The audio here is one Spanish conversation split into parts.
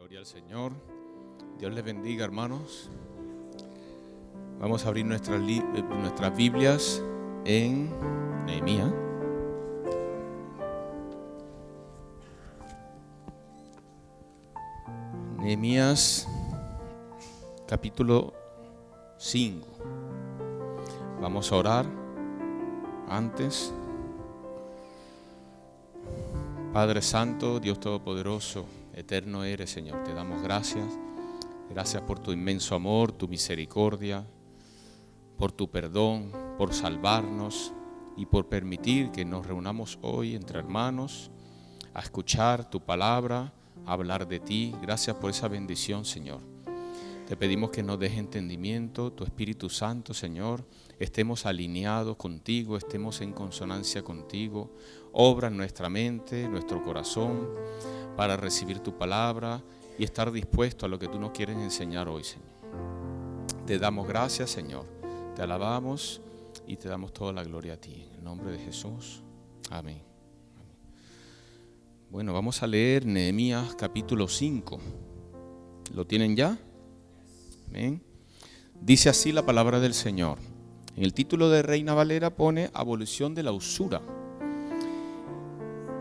Gloria al Señor. Dios les bendiga, hermanos. Vamos a abrir nuestras Biblias en Nehemías. Nehemías capítulo 5. Vamos a orar antes. Padre Santo, Dios Todopoderoso, eterno eres, Señor. Te damos gracias. Gracias por tu inmenso amor, tu misericordia, por tu perdón, por salvarnos y por permitir que nos reunamos hoy entre hermanos a escuchar tu palabra, a hablar de ti. Gracias por esa bendición, Señor. Te pedimos que nos des entendimiento, tu Espíritu Santo, Señor, estemos alineados contigo, estemos en consonancia contigo. Obra en nuestra mente, nuestro corazón, para recibir tu palabra y estar dispuesto a lo que tú nos quieres enseñar hoy, Señor. Te damos gracias, Señor. Te alabamos y te damos toda la gloria a ti. En el nombre de Jesús. Amén. Bueno, vamos a leer Nehemías capítulo 5. ¿Lo tienen ya? Amén. Dice así la palabra del Señor. En el título de Reina Valera pone abolición de la usura.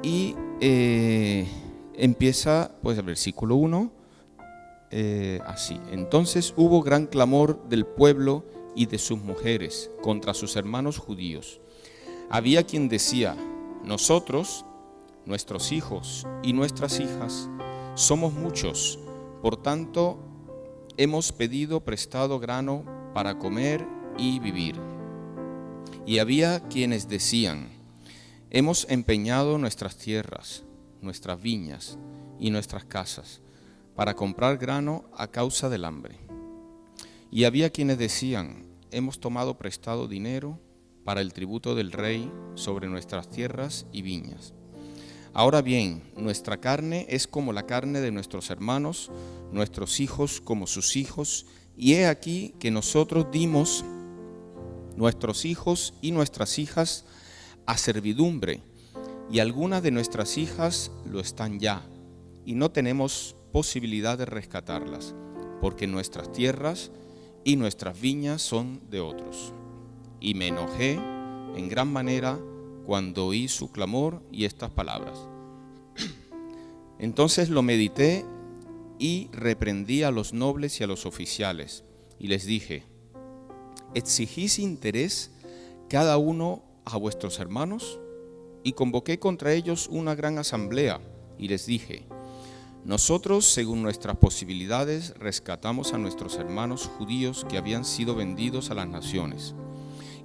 Y empieza pues el versículo 1 así. Entonces hubo gran clamor del pueblo y de sus mujeres contra sus hermanos judíos. Había quien decía: nosotros, nuestros hijos y nuestras hijas, somos muchos, por tanto hemos pedido prestado grano para comer y vivir. Y había quienes decían: hemos empeñado nuestras tierras, nuestras viñas y nuestras casas para comprar grano a causa del hambre. Y había quienes decían: hemos tomado prestado dinero para el tributo del rey sobre nuestras tierras y viñas. Ahora bien, nuestra carne es como la carne de nuestros hermanos, nuestros hijos como sus hijos, y he aquí que nosotros dimos nuestros hijos y nuestras hijas a servidumbre, y algunas de nuestras hijas lo están ya, y no tenemos posibilidad de rescatarlas, porque nuestras tierras y nuestras viñas son de otros. Y me enojé en gran manera cuando oí su clamor y estas palabras. Entonces lo medité y reprendí a los nobles y a los oficiales, y les dije: ¿exigís interés cada uno a vuestros hermanos? Y convoqué contra ellos una gran asamblea, y les dije: nosotros, según nuestras posibilidades, rescatamos a nuestros hermanos judíos que habían sido vendidos a las naciones.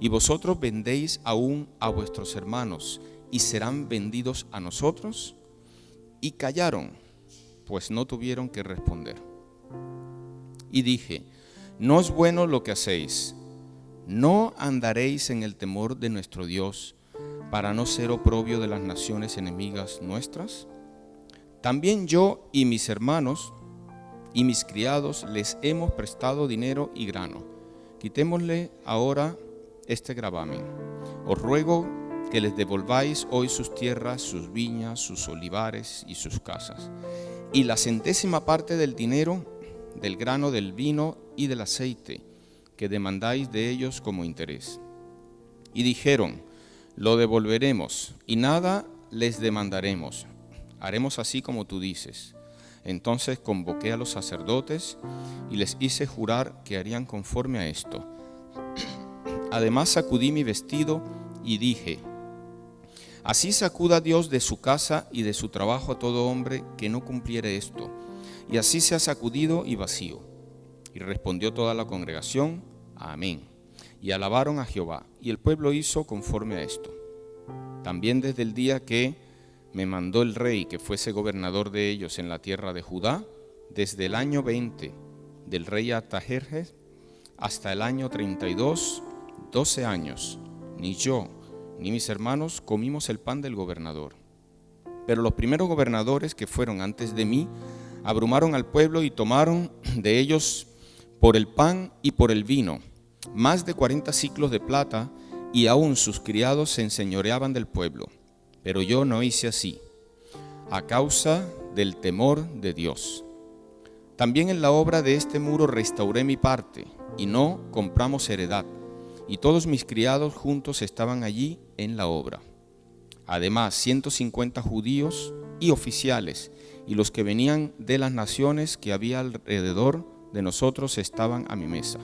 Y vosotros vendéis aún a vuestros hermanos, ¿y serán vendidos a nosotros? Y callaron, pues no tuvieron que responder. Y dije: no es bueno lo que hacéis. ¿No andaréis en el temor de nuestro Dios para no ser oprobio de las naciones enemigas nuestras? También yo y mis hermanos y mis criados les hemos prestado dinero y grano. Quitémosle ahora este gravamen. Os ruego que les devolváis hoy sus tierras, sus viñas, sus olivares y sus casas, y la centésima parte del dinero, del grano, del vino y del aceite, que demandáis de ellos como interés. Y dijeron: lo devolveremos, y nada les demandaremos. Haremos así como tú dices. Entonces convoqué a los sacerdotes y les hice jurar que harían conforme a esto. Además sacudí mi vestido y dije: así sacuda Dios de su casa y de su trabajo a todo hombre que no cumpliere esto. Y así se ha sacudido y vacío. Y respondió toda la congregación: amén. Y alabaron a Jehová. Y el pueblo hizo conforme a esto. También desde el día que me mandó el rey que fuese gobernador de ellos en la tierra de Judá, desde el año 20 del rey Artajerjes hasta el año 32, 12 años, ni yo ni mis hermanos comimos el pan del gobernador. Pero los primeros gobernadores que fueron antes de mí abrumaron al pueblo y tomaron de ellos por el pan y por el vino más de 40 siclos de plata, y aún sus criados se enseñoreaban del pueblo. Pero yo no hice así, a causa del temor de Dios. También en la obra de este muro restauré mi parte, y no compramos heredad, y todos mis criados juntos estaban allí en la obra. Además, 150 judíos y oficiales, y los que venían de las naciones que había alrededor de nosotros estaban a mi mesa.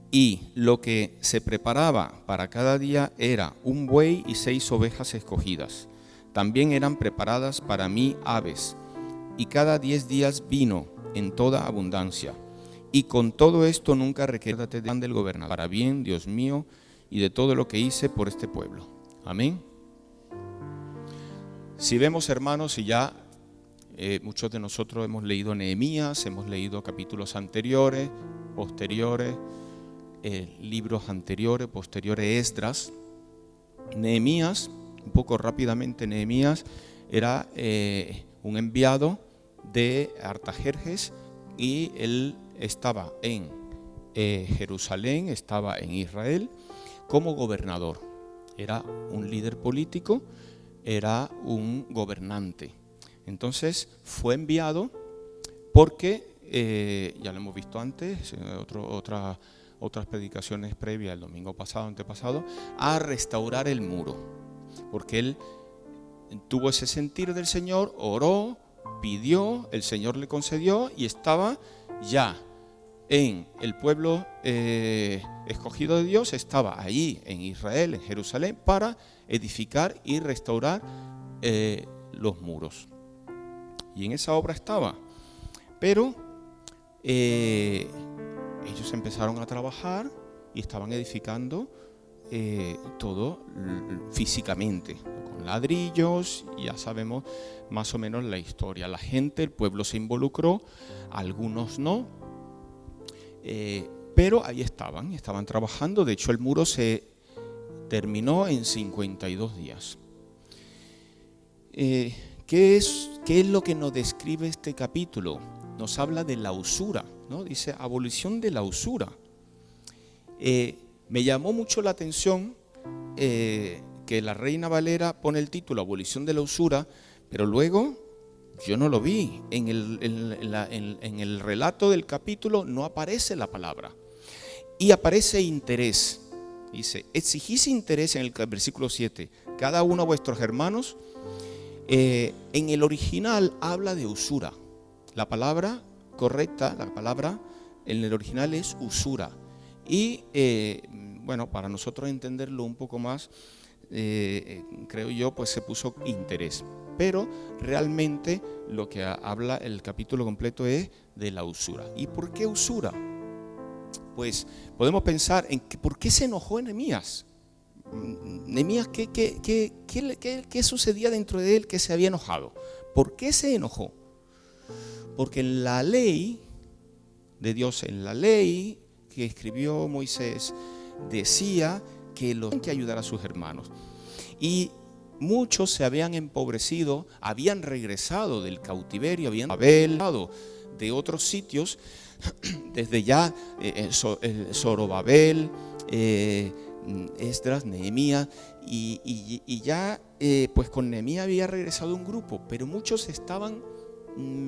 Y lo que se preparaba para cada día era un buey y 6 ovejas escogidas. También eran preparadas para mí aves, y cada 10 días vino en toda abundancia. Y con todo esto nunca requérdate del gobernador, para bien, Dios mío, y de todo lo que hice por este pueblo. Amén. Si vemos, hermanos, y ya muchos de nosotros hemos leído Nehemías, hemos leído capítulos anteriores, posteriores, libros anteriores, posteriores, Esdras. Nehemías, un poco rápidamente, Nehemías era un enviado de Artajerjes, y él estaba en Jerusalén, estaba en Israel como gobernador. Era un líder político, era un gobernante. Entonces fue enviado porque, ya lo hemos visto antes, otras predicaciones previas, el domingo pasado, antepasado, a restaurar el muro. Porque él tuvo ese sentir del Señor, oró, pidió, el Señor le concedió, y estaba ya en el pueblo escogido de Dios, estaba allí en Israel, en Jerusalén, para edificar y restaurar los muros. Y en esa obra estaba. Pero ellos empezaron a trabajar y estaban edificando todo físicamente, con ladrillos. Ya sabemos más o menos la historia. La gente, el pueblo se involucró, algunos no, pero ahí estaban trabajando. De hecho, el muro se terminó en 52 días. ¿Qué es lo que nos describe este capítulo? Nos habla de la usura, ¿no? Dice abolición de la usura. Me llamó mucho la atención que la Reina Valera pone el título abolición de la usura, pero luego yo no lo vi. En el relato del capítulo no aparece la palabra. Y aparece interés. Dice, exigís interés en el versículo 7. Cada uno de vuestros hermanos. En el original habla de usura. La palabra correcta, la palabra en el original es usura. Y bueno, para nosotros entenderlo un poco más, creo yo, pues se puso interés. Pero realmente lo que habla el capítulo completo es de la usura. ¿Y por qué usura? Pues podemos pensar en por qué se enojó Nehemías. Nehemías, ¿qué sucedía dentro de él que se había enojado? ¿Por qué se enojó? Porque en la ley de Dios, en la ley que escribió Moisés, decía que los tenían que ayudar a sus hermanos. Y muchos se habían empobrecido, habían regresado del cautiverio, habían hablado de otros sitios, desde ya Zorobabel, Esdras, Nehemías, y ya pues con Nehemías había regresado un grupo, pero muchos estaban,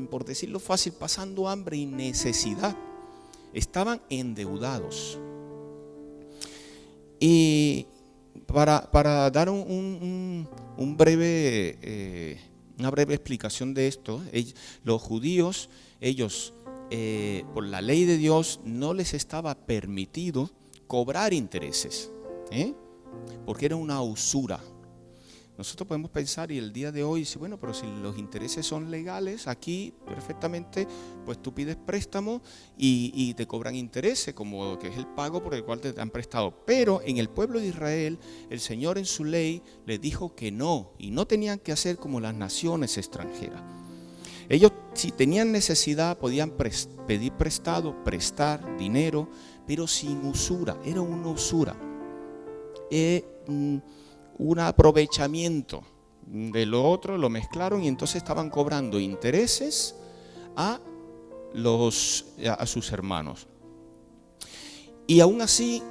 por decirlo fácil, pasando hambre y necesidad, estaban endeudados. Y para dar una breve explicación de esto, los judíos, ellos por la ley de Dios no les estaba permitido cobrar intereses, porque era una usura. Nosotros podemos pensar, y el día de hoy dice, bueno, pero si los intereses son legales, aquí perfectamente, pues tú pides préstamo y te cobran intereses, como que es el pago por el cual te han prestado. Pero en el pueblo de Israel, el Señor en su ley les dijo que no, y no tenían que hacer como las naciones extranjeras. Ellos, si tenían necesidad, podían pedir prestado, prestar dinero, pero sin usura. Era una usura, un aprovechamiento de lo otro, lo mezclaron, y entonces estaban cobrando intereses a sus hermanos. Y aún así,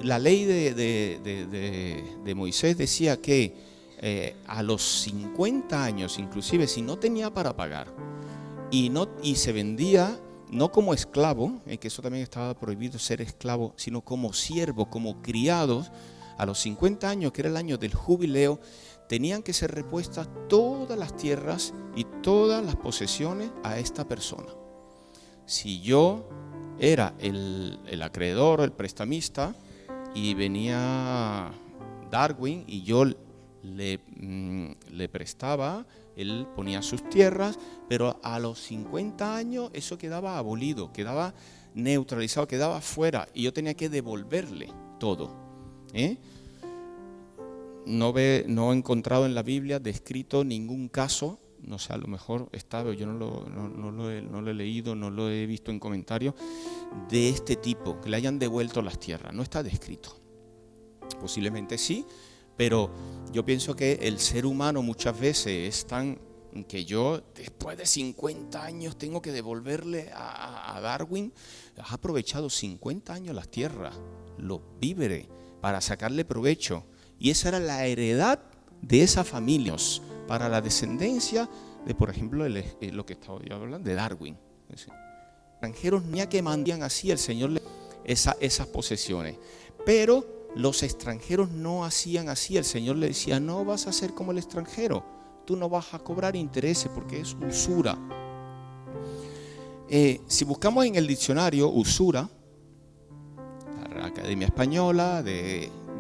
la ley de Moisés decía que a los 50 años, inclusive si no tenía para pagar, y se vendía no como esclavo, que eso también estaba prohibido ser esclavo, sino como siervo, como criados. A los 50 años, que era el año del jubileo, tenían que ser repuestas todas las tierras y todas las posesiones a esta persona. Si yo era el acreedor, el prestamista, y venía Darwin y yo le prestaba, él ponía sus tierras, pero a los 50 años eso quedaba abolido, quedaba neutralizado, quedaba fuera, y yo tenía que devolverle todo. No he encontrado en la Biblia descrito ningún caso, no sé, a lo mejor está, pero yo no lo he leído, no lo he visto en comentarios, de este tipo, que le hayan devuelto las tierras. No está descrito. Posiblemente sí, pero yo pienso que el ser humano muchas veces es tan que yo después de 50 años tengo que devolverle a Darwin. Has aprovechado 50 años las tierras, los víveres, para sacarle provecho, y esa era la heredad de esas familias para la descendencia de, por ejemplo, lo que estaba yo hablando de Darwin. Extranjeros ni a que mandían así el Señor esas posesiones, pero los extranjeros no hacían así. El Señor le decía: no vas a ser como el extranjero, tú no vas a cobrar intereses porque es usura. Si buscamos en el diccionario usura, la Academia Española,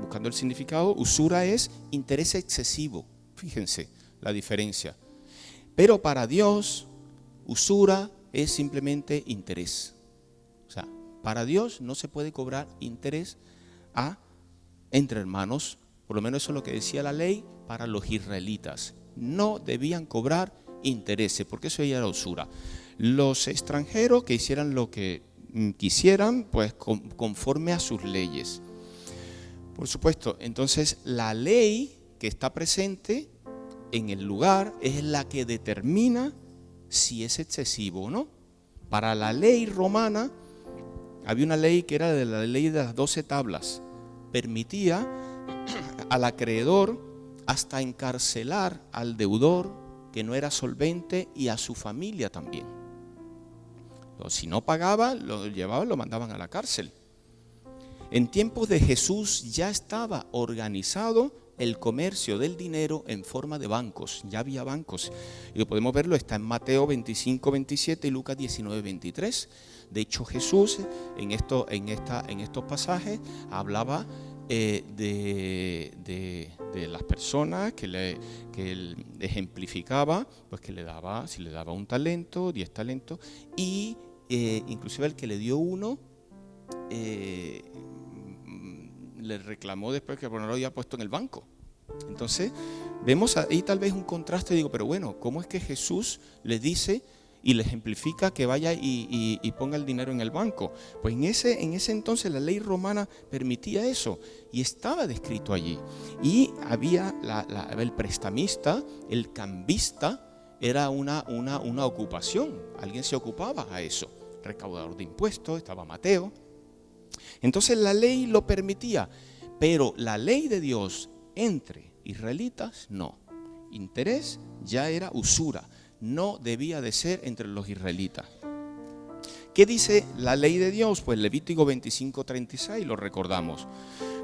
buscando el significado, usura es interés excesivo. Fíjense la diferencia. Pero para Dios, usura es simplemente interés. O sea, para Dios no se puede cobrar interés entre hermanos. Por lo menos eso es lo que decía la ley para los israelitas. No debían cobrar intereses, porque eso ya era usura. Los extranjeros que hicieran lo que quisieran, pues conforme a sus leyes. Por supuesto, entonces la ley que está presente en el lugar es la que determina si es excesivo o no. Para la ley romana había una ley que era de la ley de las 12 tablas. Permitía al acreedor hasta encarcelar al deudor que no era solvente y a su familia también. Si no pagaba, lo llevaban, lo mandaban a la cárcel. En tiempos de Jesús ya estaba organizado el comercio del dinero en forma de bancos. Ya había bancos. Y podemos verlo, está en Mateo 25, 27 y Lucas 19, 23. De hecho, Jesús en estos pasajes hablaba de las personas que él ejemplificaba, pues que le daba, si le daba un talento, 10 talentos, y inclusive el que le dio uno, le reclamó después que no lo había puesto en el banco. Entonces vemos ahí tal vez un contraste. Digo, pero bueno, ¿cómo es que Jesús le dice y le ejemplifica que vaya y ponga el dinero en el banco? Pues en ese entonces la ley romana permitía eso y estaba descrito allí. Y había el prestamista, el cambista, era una ocupación. Alguien se ocupaba a eso. Recaudador de impuestos, estaba Mateo. Entonces la ley lo permitía, pero la ley de Dios entre israelitas no. Interés ya era usura, no debía de ser entre los israelitas. ¿Qué dice la ley de Dios? Pues Levítico 25:36, lo recordamos.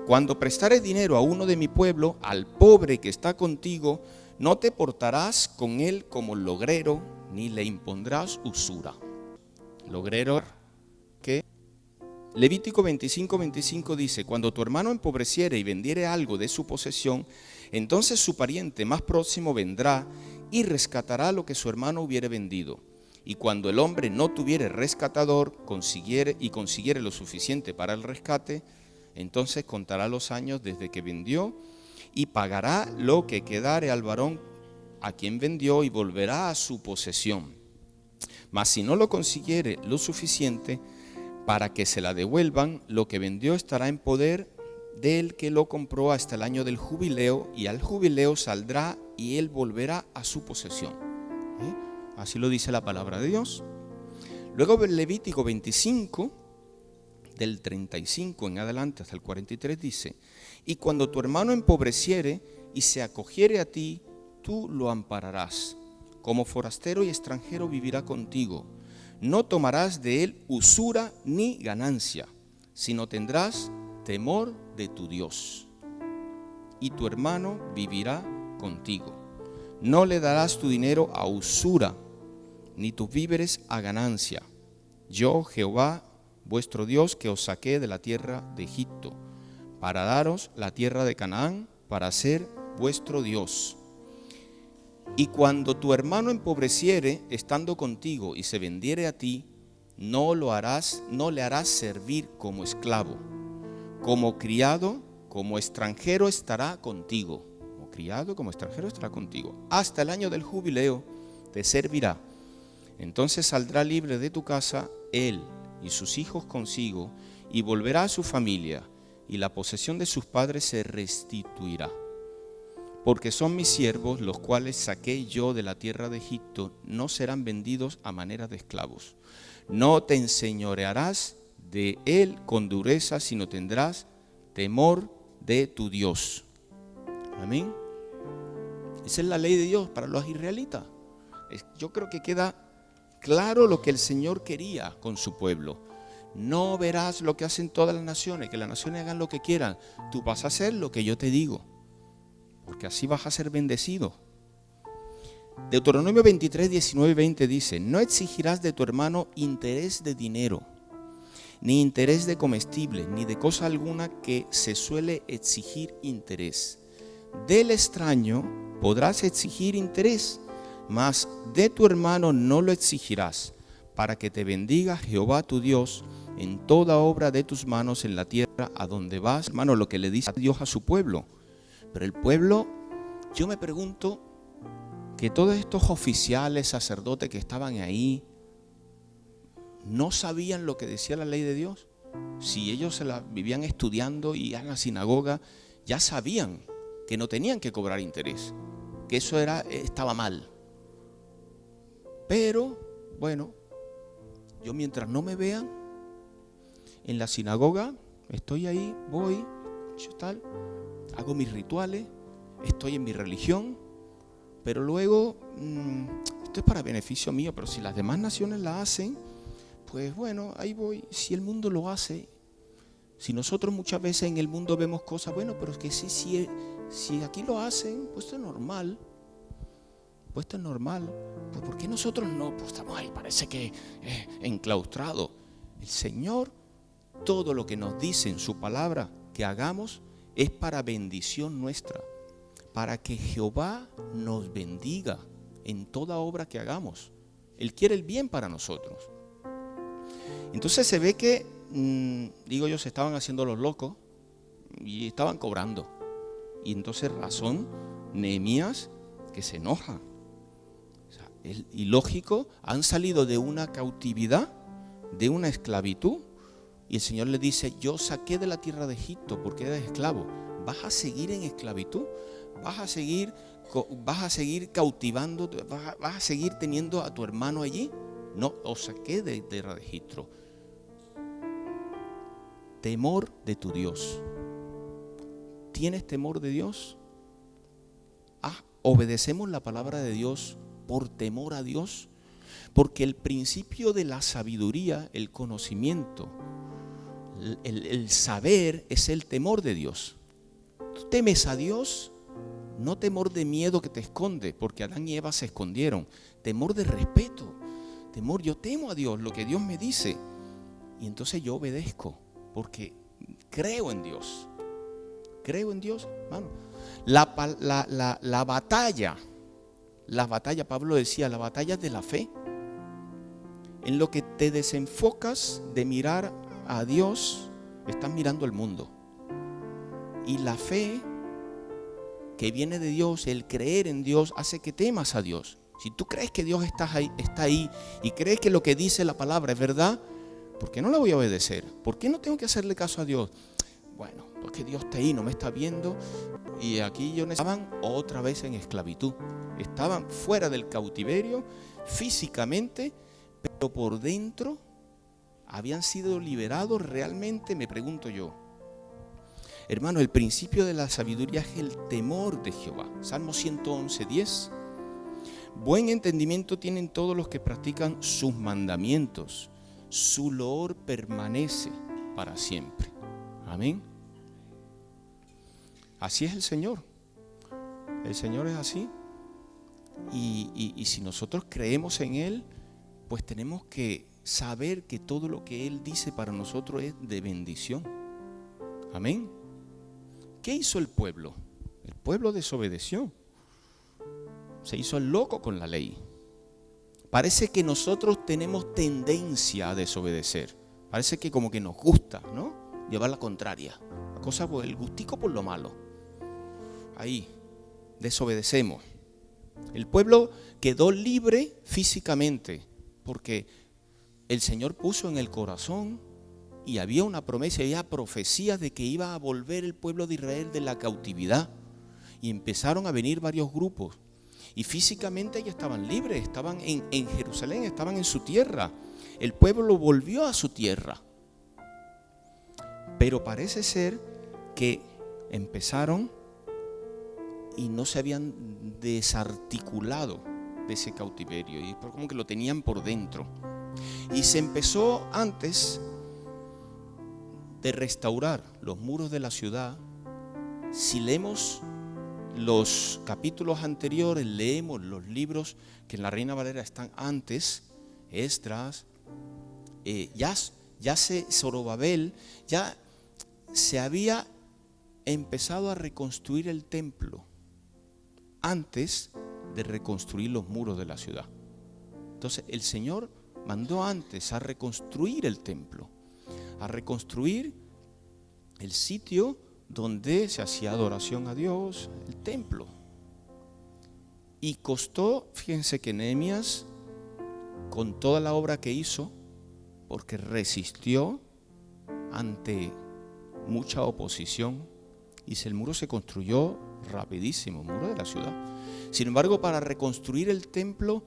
Cuando prestares dinero a uno de mi pueblo, al pobre que está contigo, no te portarás con él como logrero, ni le impondrás usura. Logrero que Levítico 25:25 dice: cuando tu hermano empobreciere y vendiere algo de su posesión, entonces su pariente más próximo vendrá y rescatará lo que su hermano hubiere vendido. Y cuando el hombre no tuviere rescatador, consiguiere lo suficiente para el rescate, entonces contará los años desde que vendió y pagará lo que quedare al varón a quien vendió y volverá a su posesión. Mas si no lo consiguiere lo suficiente para que se la devuelvan, lo que vendió estará en poder del que lo compró hasta el año del jubileo, y al jubileo saldrá y él volverá a su posesión. Así lo dice la palabra de Dios. Luego en Levítico 25, del 35 en adelante hasta el 43 dice: y cuando tu hermano empobreciere y se acogiere a ti, tú lo ampararás. como forastero y extranjero vivirá contigo. No tomarás de él usura ni ganancia, sino tendrás temor de tu Dios. Y tu hermano vivirá contigo. No le darás tu dinero a usura, ni tus víveres a ganancia. Yo, Jehová, vuestro Dios, que os saqué de la tierra de Egipto, para daros la tierra de Canaán, para ser vuestro Dios. Y cuando tu hermano empobreciere estando contigo y se vendiere a ti, no le harás servir como esclavo, como criado, como extranjero estará contigo. Como criado, como extranjero estará contigo. Hasta el año del jubileo te servirá. Entonces saldrá libre de tu casa él y sus hijos consigo, y volverá a su familia, y la posesión de sus padres se restituirá. Porque son mis siervos, los cuales saqué yo de la tierra de Egipto, no serán vendidos a manera de esclavos. No te enseñorearás de él con dureza, sino tendrás temor de tu Dios. Amén. Esa es la ley de Dios para los israelitas. Yo creo que queda claro lo que el Señor quería con su pueblo. No verás lo que hacen todas las naciones, que las naciones hagan lo que quieran. Tú vas a hacer lo que yo te digo, porque así vas a ser bendecido. Deuteronomio 23, 19 y 20 dice: no exigirás de tu hermano interés de dinero, ni interés de comestible, ni de cosa alguna que se suele exigir interés. Del extraño podrás exigir interés, mas de tu hermano no lo exigirás, para que te bendiga Jehová tu Dios en toda obra de tus manos en la tierra a donde vas. Hermano, lo que le dice Dios a su pueblo. Pero el pueblo, yo me pregunto, que todos estos oficiales, sacerdotes que estaban ahí, ¿no sabían lo que decía la ley de Dios? Si ellos se la vivían estudiando y en la sinagoga, ya sabían que no tenían que cobrar interés, que eso estaba mal. Pero, bueno, yo mientras no me vean en la sinagoga, estoy ahí, voy, yo tal, hago mis rituales, estoy en mi religión, pero luego, esto es para beneficio mío, pero si las demás naciones la hacen, pues bueno, ahí voy. Si el mundo lo hace, si nosotros muchas veces en el mundo vemos cosas, bueno, pero es que si aquí lo hacen, pues esto es normal. Pues esto es normal. Pues ¿por qué nosotros no? Pues estamos ahí, parece que enclaustrados. El Señor, todo lo que nos dice en su palabra que hagamos es para bendición nuestra, para que Jehová nos bendiga en toda obra que hagamos. Él quiere el bien para nosotros. Entonces se ve que, se estaban haciendo los locos y estaban cobrando. Y entonces razón, Nehemías, que se enoja. O sea, es ilógico, han salido de una cautividad, de una esclavitud, y el Señor le dice: yo saqué de la tierra de Egipto porque eres esclavo. ¿Vas a seguir en esclavitud? ¿Vas a seguir cautivando? ¿Vas a seguir teniendo a tu hermano allí? No, os saqué de tierra de Egipto. Temor de tu Dios. ¿Tienes temor de Dios? ¿Obedecemos la palabra de Dios por temor a Dios? Porque el principio de la sabiduría, el conocimiento, el saber es el temor de Dios. Tú temes a Dios, no temor de miedo que te esconde, porque Adán y Eva se escondieron. Temor de respeto, temor, yo temo a Dios, lo que Dios me dice, y entonces yo obedezco, porque creo en Dios. Creo en Dios, hermano. La batalla, Pablo decía, la batalla es de la fe. En lo que te desenfocas de mirar a Dios, estás mirando al mundo. Y la fe que viene de Dios, el creer en Dios, hace que temas a Dios. Si tú crees que Dios está ahí y crees que lo que dice la palabra es verdad, ¿por qué no la voy a obedecer? ¿Por qué no tengo que hacerle caso a Dios? Bueno, porque Dios está ahí, no me está viendo. Y aquí estaban otra vez en esclavitud. Estaban fuera del cautiverio físicamente, pero por dentro habían sido liberados realmente, me pregunto yo. Hermano, el principio de la sabiduría es el temor de Jehová. Salmo 111, 10. Buen entendimiento tienen todos los que practican sus mandamientos. Su loor permanece para siempre. Amén. Así es el Señor. El Señor es así. Y si nosotros creemos en Él, pues tenemos que saber que todo lo que Él dice para nosotros es de bendición. Amén. ¿Qué hizo el pueblo? El pueblo desobedeció. Se hizo el loco con la ley. Parece que nosotros tenemos tendencia a desobedecer. Parece que como que nos gusta, ¿no? Llevar la contraria. La cosa por el gustico por lo malo. Ahí, desobedecemos. El pueblo quedó libre físicamente porque el Señor puso en el corazón y había una promesa, había profecías de que iba a volver el pueblo de Israel de la cautividad. Y empezaron a venir varios grupos. Y físicamente ellos estaban libres, estaban en Jerusalén, estaban en su tierra. El pueblo volvió a su tierra. Pero parece ser que empezaron y no se habían desarticulado de ese cautiverio. Y como que lo tenían por dentro. Y se empezó antes de restaurar los muros de la ciudad. Si leemos los capítulos anteriores, leemos los libros que en la Reina Valera están antes, Esdras, Zorobabel, ya se había empezado a reconstruir el templo antes de reconstruir los muros de la ciudad. Entonces el Señor mandó antes a reconstruir el templo, a reconstruir el sitio donde se hacía adoración a Dios, el templo. Y costó, fíjense que Nehemías, con toda la obra que hizo, porque resistió ante mucha oposición, y el muro se construyó rapidísimo, el muro de la ciudad. Sin embargo, para reconstruir el templo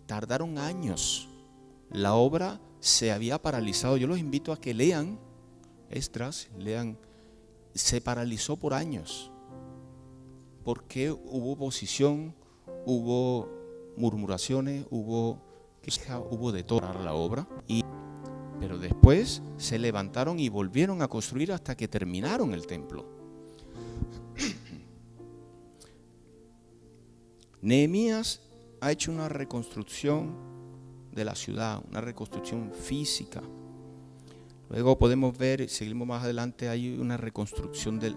tardaron años. La obra se había paralizado. Yo los invito a que lean Esdras, lean. Se paralizó por años porque hubo oposición, hubo murmuraciones, hubo de todo la obra, pero después se levantaron y volvieron a construir hasta que terminaron el templo. Nehemías ha hecho una reconstrucción de la ciudad, una reconstrucción física. Luego podemos ver, seguimos más adelante, hay una reconstrucción del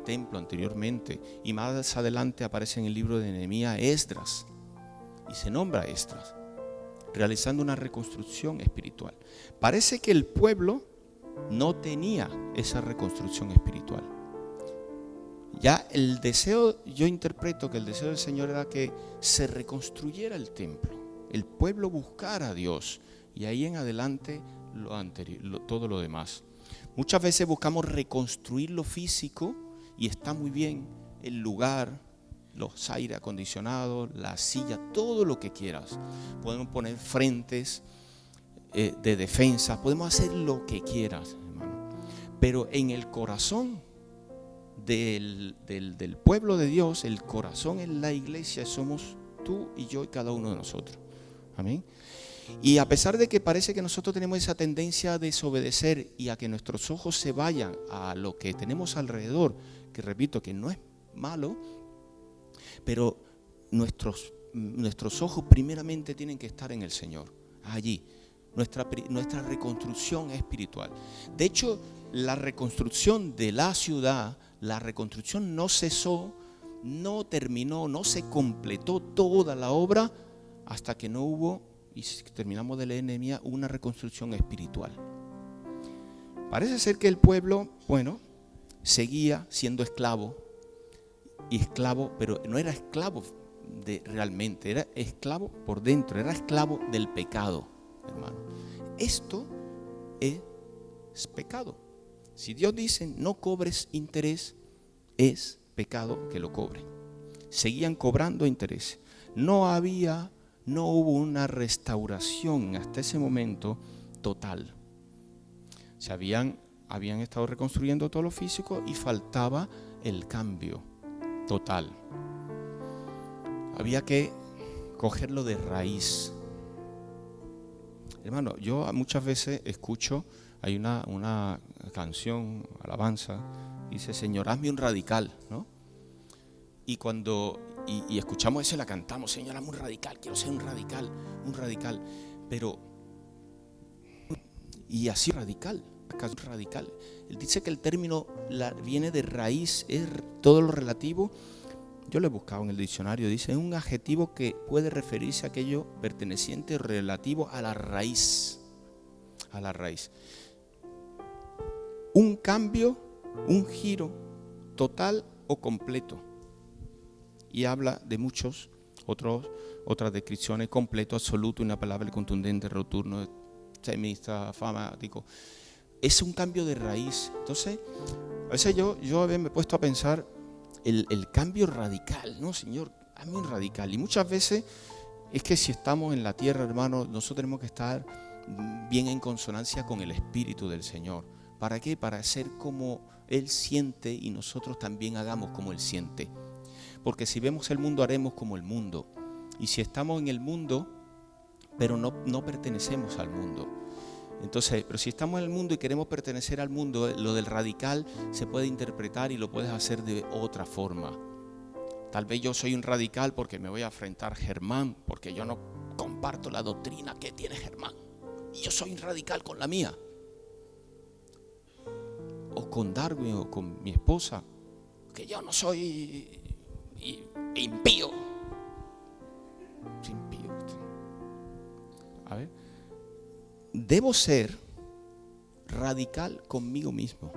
templo anteriormente. Y más adelante aparece en el libro de Nehemías Esdras. Y se nombra Esdras, realizando una reconstrucción espiritual. Parece que el pueblo no tenía esa reconstrucción espiritual. Ya el deseo, yo interpreto que el deseo del Señor era que se reconstruyera el templo. El pueblo buscara a Dios. Y ahí en adelante todo lo demás. Muchas veces buscamos reconstruir lo físico y está muy bien el lugar, los aire acondicionados, la silla, todo lo que quieras. Podemos poner frentes de defensa, podemos hacer lo que quieras, hermano. Pero en el corazón del pueblo de Dios, el corazón en la iglesia somos tú y yo y cada uno de nosotros. Amén. Y a pesar de que parece que nosotros tenemos esa tendencia a desobedecer y a que nuestros ojos se vayan a lo que tenemos alrededor, que repito que no es malo, pero nuestros ojos primeramente tienen que estar en el Señor, allí, nuestra reconstrucción espiritual. De hecho, la reconstrucción de la ciudad, la reconstrucción no cesó, no terminó, no se completó toda la obra hasta que no hubo, y terminamos de leer Nehemías, una reconstrucción espiritual. Parece ser que el pueblo, seguía siendo esclavo, pero no era esclavo realmente, era esclavo por dentro, era esclavo del pecado, hermano. Esto es pecado. Si Dios dice no cobres interés, es pecado que lo cobren. Seguían cobrando interés. No hubo una restauración hasta ese momento total. Se habían estado reconstruyendo todo lo físico y faltaba el cambio total. había que cogerlo de raíz. Hermano, yo muchas veces escucho, hay una canción, alabanza, dice, Señor, hazme un radical, ¿no? Y cuando escuchamos eso y la cantamos, Señor, hazme un radical, quiero ser un radical, pero, y así radical. Él dice que el término viene de raíz, es todo lo relativo. Yo lo he buscado en el diccionario, dice, es un adjetivo que puede referirse a aquello perteneciente o relativo a la raíz. A la raíz. Un cambio, un giro total o completo. Y habla de otras descripciones, completo, absoluto, inapelable, contundente, rotundo, extremista, famático. Es un cambio de raíz. Entonces, a veces yo me he puesto a pensar el cambio radical, ¿no, Señor? Hazme un radical. Y muchas veces es que si estamos en la tierra, hermano, nosotros tenemos que estar bien en consonancia con el Espíritu del Señor. ¿Para qué? Para hacer como Él siente y nosotros también hagamos como Él siente. Porque si vemos el mundo, haremos como el mundo. Y si estamos en el mundo, pero no pertenecemos al mundo. Entonces, pero si estamos en el mundo y queremos pertenecer al mundo, lo del radical se puede interpretar y lo puedes hacer de otra forma. Tal vez yo soy un radical porque me voy a enfrentar a Germán, porque yo no comparto la doctrina que tiene Germán. Y yo soy un radical con la mía. O con Darwin o con mi esposa, que yo no soy impío. Impío. A ver. Debo ser radical conmigo mismo.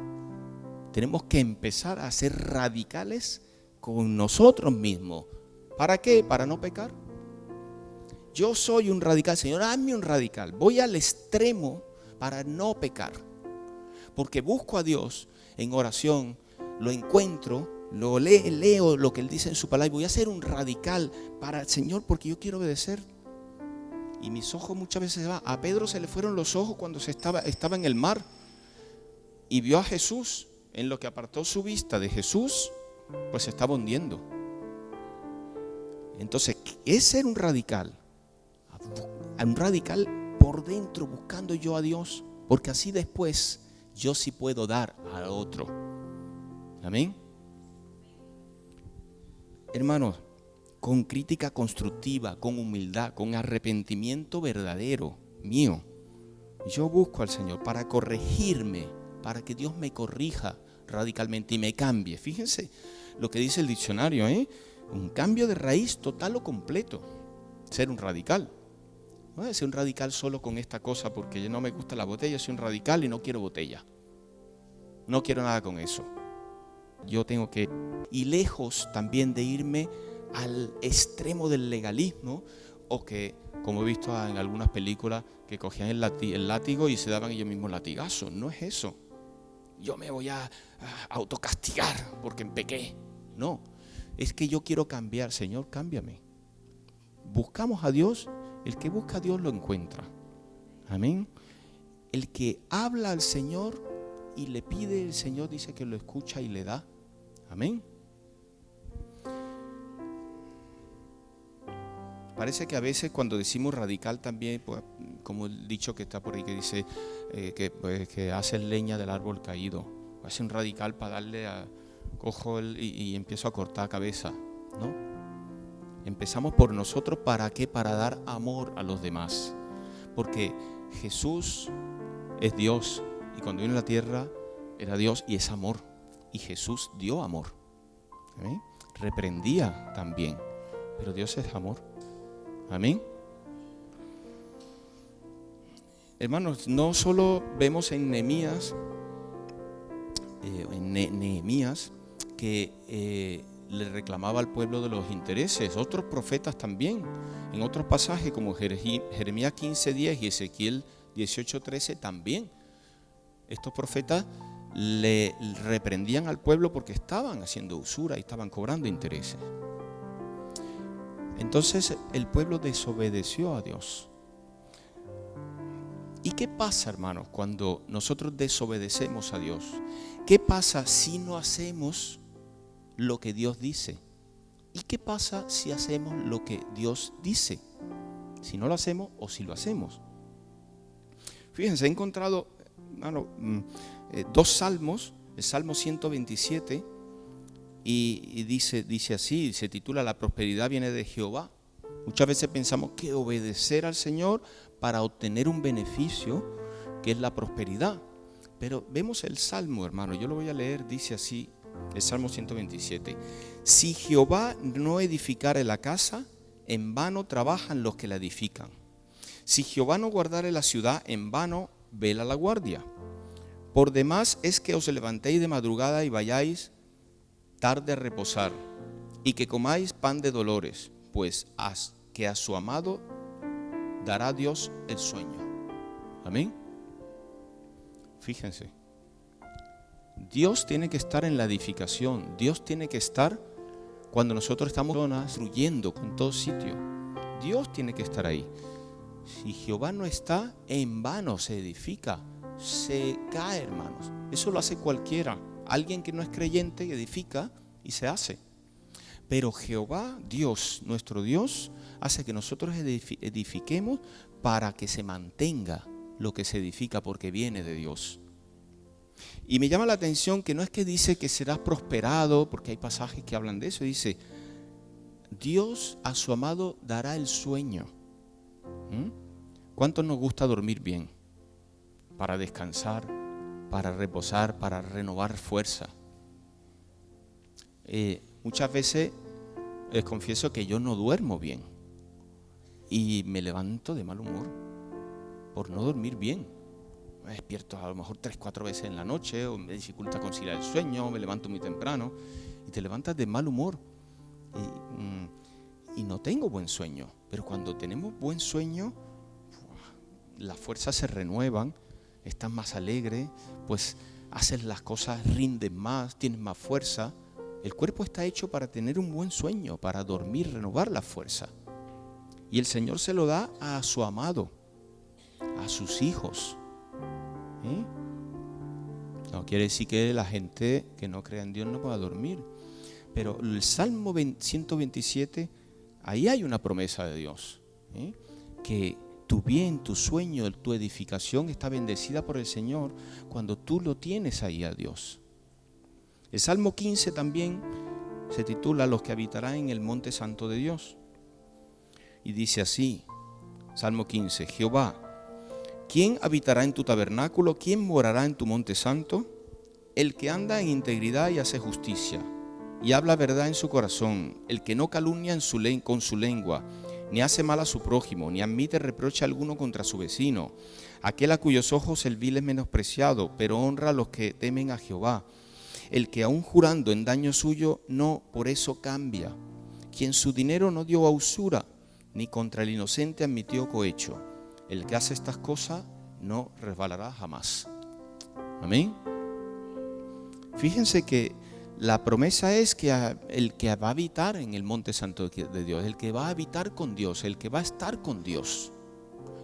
Tenemos que empezar a ser radicales con nosotros mismos. ¿Para qué? Para no pecar. Yo soy un radical, Señor, hazme un radical. Voy al extremo para no pecar. Porque busco a Dios en oración, lo encuentro, lo leo lo que Él dice en su palabra y voy a ser un radical para el Señor porque yo quiero obedecer. Y mis ojos muchas veces se van. A Pedro se le fueron los ojos cuando estaba en el mar y vio a Jesús. En lo que apartó su vista de Jesús, pues se estaba hundiendo. Entonces, es ser un radical por dentro, buscando yo a Dios, porque así después yo sí puedo dar a otro. Amén. Hermanos, con crítica constructiva, con humildad, con arrepentimiento verdadero mío. Yo busco al Señor para corregirme, para que Dios me corrija radicalmente y me cambie. Fíjense lo que dice el diccionario, un cambio de raíz total o completo. Ser un radical. No voy a ser un radical solo con esta cosa porque no me gusta la botella, soy un radical y no quiero botella. No quiero nada con eso. Yo tengo que, y lejos también de irme al extremo del legalismo, o que, como he visto en algunas películas, que cogían el látigo y se daban ellos mismos latigazos. No es eso. Yo me voy a autocastigar porque pequé. No, es que yo quiero cambiar. Señor, cámbiame. Buscamos a Dios. El que busca a Dios lo encuentra. Amén. El que habla al Señor y le pide, el Señor dice que lo escucha y le da. Amén. Parece que a veces cuando decimos radical también, pues, como el dicho que está por ahí que dice que hace leña del árbol caído. Hace un radical para darle cojo y empiezo a cortar cabeza, ¿no? Empezamos por nosotros, ¿para qué? Para dar amor a los demás. Porque Jesús es Dios y cuando vino a la tierra era Dios y es amor. Y Jesús dio amor. ¿Amén? Reprendía también, pero Dios es amor. Amén. Hermanos, no solo vemos en Nehemías, que le reclamaba al pueblo de los intereses, otros profetas también, en otros pasajes como Jeremías 15:10 y Ezequiel 18:13 también. Estos profetas le reprendían al pueblo porque estaban haciendo usura y estaban cobrando intereses. Entonces el pueblo desobedeció a Dios. ¿Y qué pasa, hermanos, cuando nosotros desobedecemos a Dios? ¿Qué pasa si no hacemos lo que Dios dice? ¿Y qué pasa si hacemos lo que Dios dice? Si no lo hacemos o si lo hacemos. Fíjense, he encontrado dos salmos, el Salmo 127, y dice así, se titula La prosperidad viene de Jehová. Muchas veces pensamos que obedecer al Señor para obtener un beneficio, que es la prosperidad. Pero vemos el Salmo, hermano, yo lo voy a leer, dice así, el Salmo 127. Si Jehová no edificare la casa, en vano trabajan los que la edifican. Si Jehová no guardare la ciudad, en vano vela la guardia. Por demás es que os levantéis de madrugada y vayáis tarde a reposar, y que comáis pan de dolores, pues que a su amado dará Dios el sueño. Amén. Fíjense, Dios tiene que estar en la edificación. Dios tiene que estar cuando nosotros estamos construyendo con todo sitio. Dios tiene que estar ahí. Si Jehová no está, en vano se edifica, se cae, hermanos. Eso lo hace cualquiera. Alguien que no es creyente edifica y se hace. Pero Jehová, Dios, nuestro Dios, hace que nosotros edifiquemos para que se mantenga lo que se edifica, porque viene de Dios. Y me llama la atención que no es que dice que serás prosperado, porque hay pasajes que hablan de eso. Dice, Dios a su amado dará el sueño. ¿Cuántos nos gusta dormir bien? Para descansar, para reposar, para renovar fuerza. Muchas veces les confieso que yo no duermo bien y me levanto de mal humor por no dormir bien. Me despierto a lo mejor 3-4 veces en la noche, o me dificulta conciliar el sueño, me levanto muy temprano y te levantas de mal humor y no tengo buen sueño. Pero cuando tenemos buen sueño, las fuerzas se renuevan, estás más alegre, pues haces las cosas, rinden más, tienes más fuerza. El cuerpo está hecho para tener un buen sueño, para dormir, renovar la fuerza. Y el Señor se lo da a su amado, a sus hijos. No quiere decir que la gente que no crea en Dios no pueda dormir. Pero el Salmo 127, ahí hay una promesa de Dios. Que tu bien, tu sueño, tu edificación está bendecida por el Señor cuando tú lo tienes ahí a Dios. El Salmo 15 también se titula Los que habitarán en el monte santo de Dios. Y dice así, Salmo 15, Jehová, ¿quién habitará en tu tabernáculo? ¿Quién morará en tu monte santo? El que anda en integridad y hace justicia, y habla verdad en su corazón, el que no calumnia con su lengua, ni hace mal a su prójimo, ni admite reproche alguno contra su vecino, aquel a cuyos ojos el vil es menospreciado, pero honra a los que temen a Jehová, el que aun jurando en daño suyo, no por eso cambia, quien su dinero no dio a usura, ni contra el inocente admitió cohecho. El que hace estas cosas no resbalará jamás. Amén. Fíjense que la promesa es que el que va a habitar en el monte santo de Dios, el que va a habitar con Dios, el que va a estar con Dios.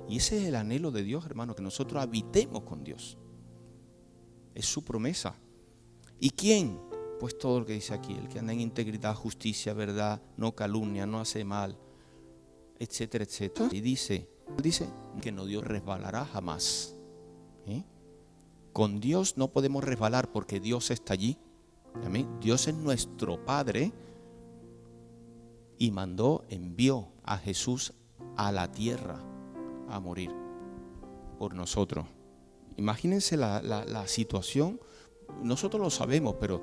Y ese es el anhelo de Dios, hermano, que nosotros habitemos con Dios. Es su promesa. ¿Y quién? Pues todo lo que dice aquí, el que anda en integridad, justicia, verdad, no calumnia, no hace mal, etcétera, etcétera. Y dice que no Dios resbalará jamás. Con Dios no podemos resbalar porque Dios está allí. Amén. Dios es nuestro Padre y envió a Jesús a la tierra a morir por nosotros. Imagínense la situación. Nosotros lo sabemos, pero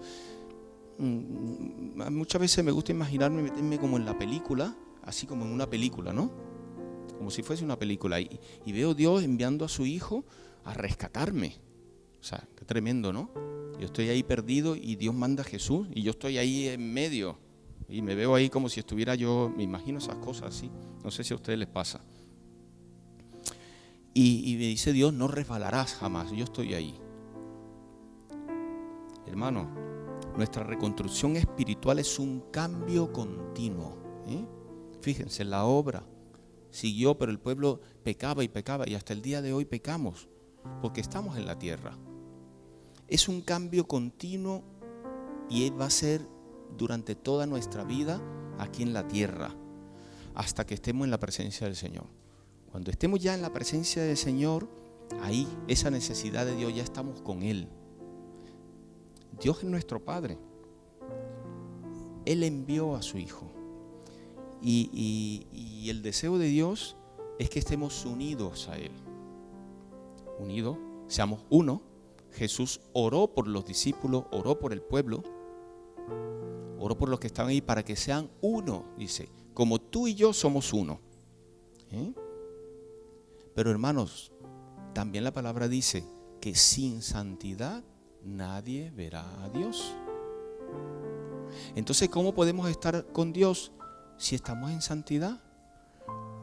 muchas veces me gusta imaginarme, meterme como en la película, así como en una película, ¿no? Como si fuese una película. Y veo a Dios enviando a su Hijo a rescatarme. O sea, qué tremendo, ¿no? Yo estoy ahí perdido y Dios manda a Jesús y yo estoy ahí en medio. Y me veo ahí como si estuviera yo, me imagino esas cosas así. No sé si a ustedes les pasa. Y me dice Dios, no resbalarás jamás. Yo estoy ahí. Hermano, nuestra reconstrucción espiritual es un cambio continuo. Fíjense, la obra siguió, pero el pueblo pecaba y hasta el día de hoy pecamos, porque estamos en la tierra. Es un cambio continuo y va a ser durante toda nuestra vida aquí en la tierra, hasta que estemos en la presencia del Señor. Cuando estemos ya en la presencia del Señor, ahí esa necesidad de Dios, ya estamos con Él. Dios es nuestro Padre. Él envió a su Hijo. Y el deseo de Dios es que estemos unidos a Él. Unidos, seamos uno. Jesús oró por los discípulos, oró por el pueblo, oró por los que estaban ahí para que sean uno, dice, como tú y yo somos uno. Pero hermanos, también la palabra dice que sin santidad nadie verá a Dios. Entonces, ¿cómo podemos estar con Dios si estamos en santidad?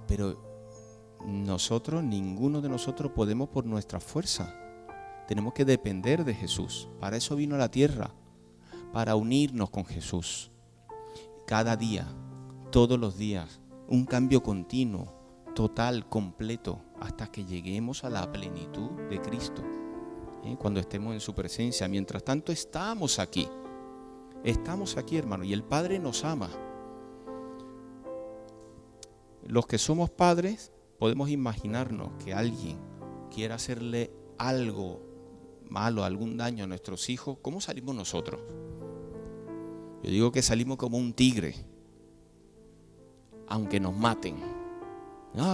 Pero nosotros, ninguno de nosotros podemos por nuestra fuerza. Tenemos que depender de Jesús. Para eso vino a la tierra, para unirnos con Jesús. Cada día, todos los días, un cambio continuo, total, completo, hasta que lleguemos a la plenitud de Cristo. Cuando estemos en su presencia. Mientras tanto, estamos aquí, hermano, y el Padre nos ama. Los que somos padres podemos imaginarnos que alguien quiera hacerle algo malo, algún daño a nuestros hijos. ¿Cómo salimos nosotros? Yo digo que salimos como un tigre, aunque nos maten.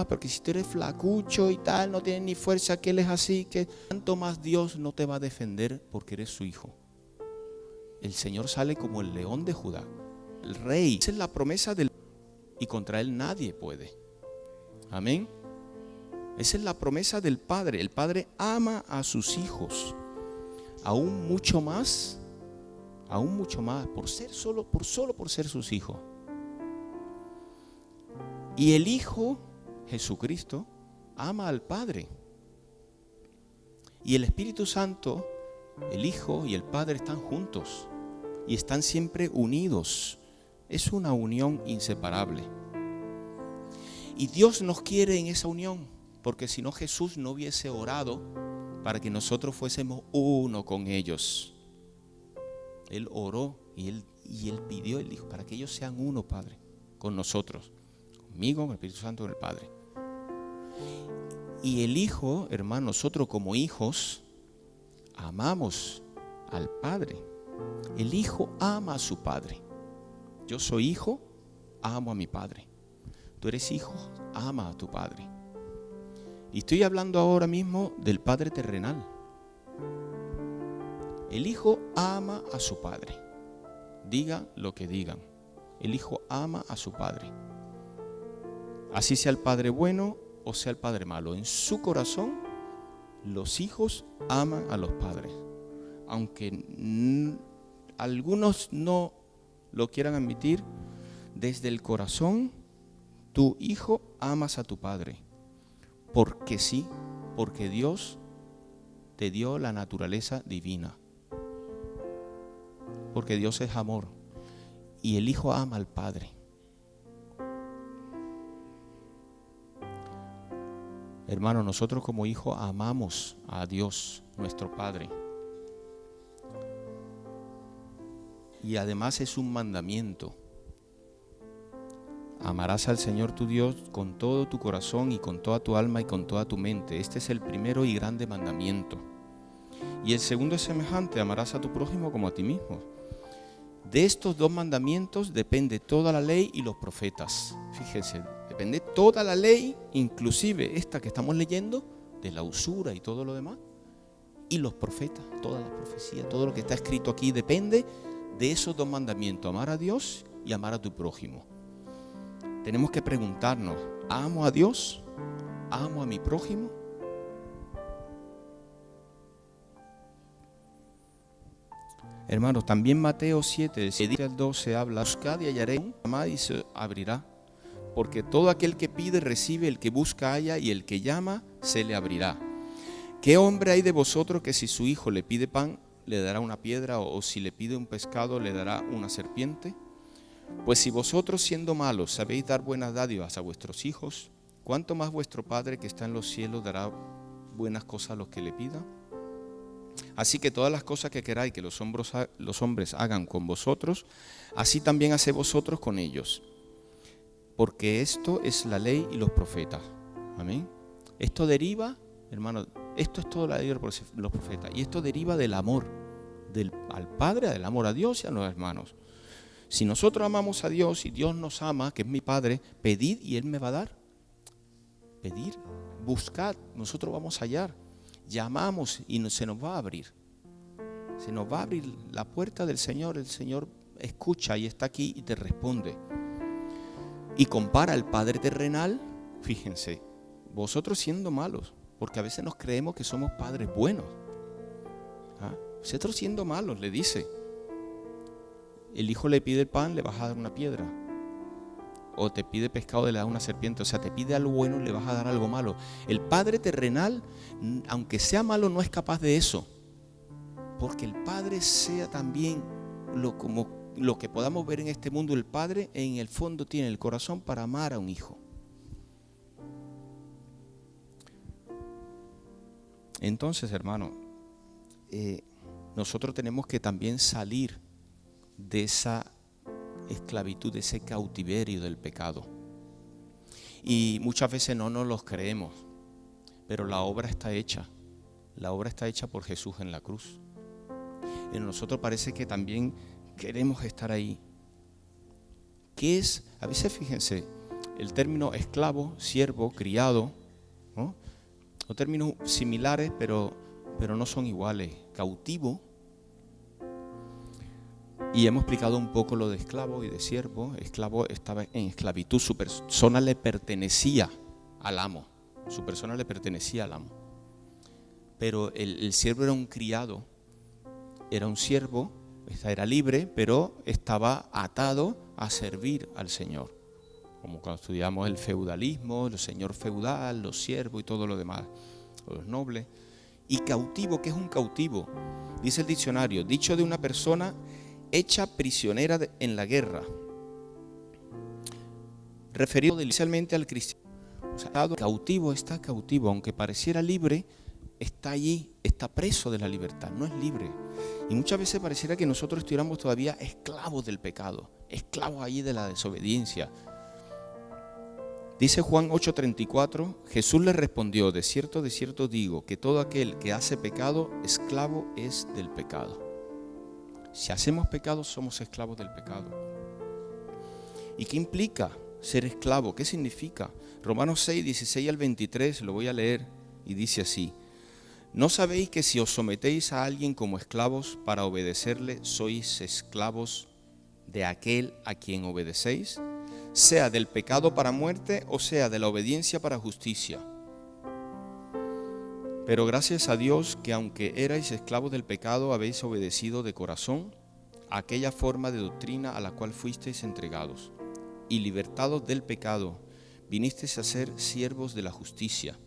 Porque si tú eres flacucho y tal, no tienes ni fuerza, que él es así, que tanto más Dios no te va a defender porque eres su hijo. El Señor sale como el león de Judá, el rey. Esa es la promesa del... Y contra él nadie puede. Amén. Esa es la promesa del Padre. El Padre ama a sus hijos. Aún mucho más, por ser sus hijos. Y el Hijo, Jesucristo, ama al Padre. Y el Espíritu Santo, el Hijo y el Padre están juntos y están siempre unidos. Es una unión inseparable. Y Dios nos quiere en esa unión, porque si no, Jesús no hubiese orado para que nosotros fuésemos uno con ellos. Él oró y él pidió, él dijo, para que ellos sean uno, Padre, con nosotros, conmigo, con el Espíritu Santo, con el Padre. Y el Hijo, hermano, nosotros como hijos amamos al Padre. El Hijo ama a su Padre. Yo soy hijo, amo a mi Padre. Tú eres hijo, ama a tu Padre. Y estoy hablando ahora mismo del Padre terrenal. El Hijo ama a su Padre. Digan lo que digan. El Hijo ama a su Padre. Así sea el Padre bueno o sea el Padre malo. En su corazón, los hijos aman a los padres. Aunque algunos no lo quieran admitir, desde el corazón, tu hijo amas a tu Padre. Porque sí, porque Dios te dio la naturaleza divina. Porque Dios es amor. Y el Hijo ama al Padre. Hermano, nosotros como hijos amamos a Dios, nuestro Padre. Y además es un mandamiento. Amarás al Señor tu Dios con todo tu corazón y con toda tu alma y con toda tu mente. Este es el primero y grande mandamiento. Y el segundo es semejante, amarás a tu prójimo como a ti mismo. De estos dos mandamientos depende toda la ley y los profetas. Fíjense, depende toda la ley, inclusive esta que estamos leyendo, de la usura y todo lo demás. Y los profetas, toda la profecía, todo lo que está escrito aquí depende de esos dos mandamientos, amar a Dios y amar a tu prójimo. Tenemos que preguntarnos, ¿amo a Dios? ¿Amo a mi prójimo? Hermanos, también Mateo 7, del 7 al 12 habla, buscad y hallaréis, llamad y se abrirá. Porque todo aquel que pide recibe, el que busca halla y el que llama se le abrirá. ¿Qué hombre hay de vosotros que si su hijo le pide pan, le dará una piedra, o si le pide un pescado, le dará una serpiente? Pues si vosotros, siendo malos, sabéis dar buenas dádivas a vuestros hijos, ¿cuánto más vuestro Padre que está en los cielos dará buenas cosas a los que le pidan? Así que todas las cosas que queráis que los hombres hagan con vosotros, así también haced vosotros con ellos. Porque esto es la ley y los profetas. Amén. Esto deriva, hermano, esto es todo la ley y los profetas. Y esto deriva del amor al Padre, del amor a Dios y a los hermanos. Si nosotros amamos a Dios y Dios nos ama, que es mi Padre, pedid y Él me va a dar. Pedir, buscad, nosotros vamos a hallar. Llamamos y se nos va a abrir. Se nos va a abrir la puerta del Señor. El Señor escucha y está aquí y te responde. Y compara al Padre terrenal, fíjense, vosotros siendo malos, porque a veces nos creemos que somos padres buenos. Vosotros siendo malos, le dice. El hijo le pide el pan, le vas a dar una piedra. O te pide pescado, le das una serpiente. O sea, te pide algo bueno, le vas a dar algo malo. El Padre terrenal, aunque sea malo, no es capaz de eso. Porque el Padre sea también lo que podamos ver en este mundo. El Padre en el fondo tiene el corazón para amar a un hijo. Entonces, hermano, nosotros tenemos que también salir de esa esclavitud, de ese cautiverio del pecado. Y muchas veces no nos los creemos, pero la obra está hecha. La obra está hecha por Jesús en la cruz. Y nosotros parece que también queremos estar ahí. ¿Qué es? A veces, fíjense, el término esclavo, siervo, criado, ¿no? Son términos similares, pero no son iguales. Cautivo. Y hemos explicado un poco lo de esclavo y de siervo. Esclavo estaba en esclavitud, su persona le pertenecía al amo. Su persona le pertenecía al amo. Pero el siervo era un criado, era un siervo, era libre, pero estaba atado a servir al Señor. Como cuando estudiamos el feudalismo, el señor feudal, los siervos y todo lo demás, los nobles. Y cautivo, ¿qué es un cautivo? Dice el diccionario, dicho de una persona hecha prisionera en la guerra, referido inicialmente al cristiano. O sea, cautivo está cautivo, aunque pareciera libre, está allí, está preso de la libertad, no es libre. Y muchas veces pareciera que nosotros estuviéramos todavía esclavos del pecado, esclavos allí de la desobediencia. Dice Juan 8:34, Jesús le respondió, de cierto digo, que todo aquel que hace pecado, esclavo es del pecado. Si hacemos pecado, somos esclavos del pecado. ¿Y qué implica ser esclavo? ¿Qué significa? Romanos 6, 16 al 23, lo voy a leer, y dice así: ¿No sabéis que si os sometéis a alguien como esclavos para obedecerle, sois esclavos de aquel a quien obedecéis? Sea del pecado para muerte o sea de la obediencia para justicia. Pero gracias a Dios que aunque erais esclavos del pecado, habéis obedecido de corazón a aquella forma de doctrina a la cual fuisteis entregados, y libertados del pecado, vinisteis a ser siervos de la justicia.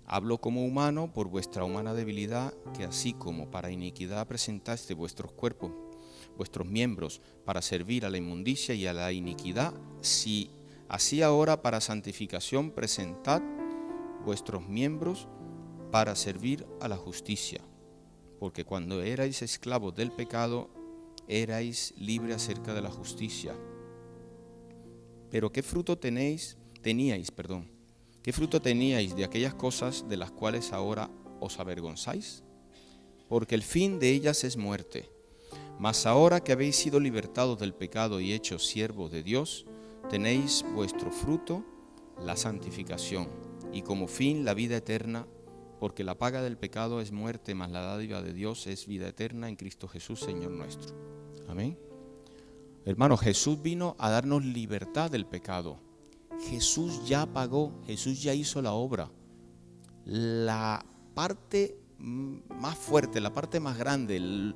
Hablo como humano por vuestra humana debilidad, que así como para iniquidad presentaste vuestros cuerpos, vuestros miembros, para servir a la inmundicia y a la iniquidad, si así ahora para santificación presentad vuestros miembros para servir a la justicia. Porque cuando erais esclavos del pecado, erais libres acerca de la justicia. Pero ¿qué fruto teníais? ¿Qué fruto teníais de aquellas cosas de las cuales ahora os avergonzáis? Porque el fin de ellas es muerte. Mas ahora que habéis sido libertados del pecado y hechos siervos de Dios, tenéis vuestro fruto, la santificación, y como fin la vida eterna, porque la paga del pecado es muerte, mas la dádiva de Dios es vida eterna en Cristo Jesús, Señor nuestro. Amén. Hermanos, Jesús vino a darnos libertad del pecado. Jesús ya pagó, Jesús ya hizo la obra. La parte más fuerte, la parte más grande,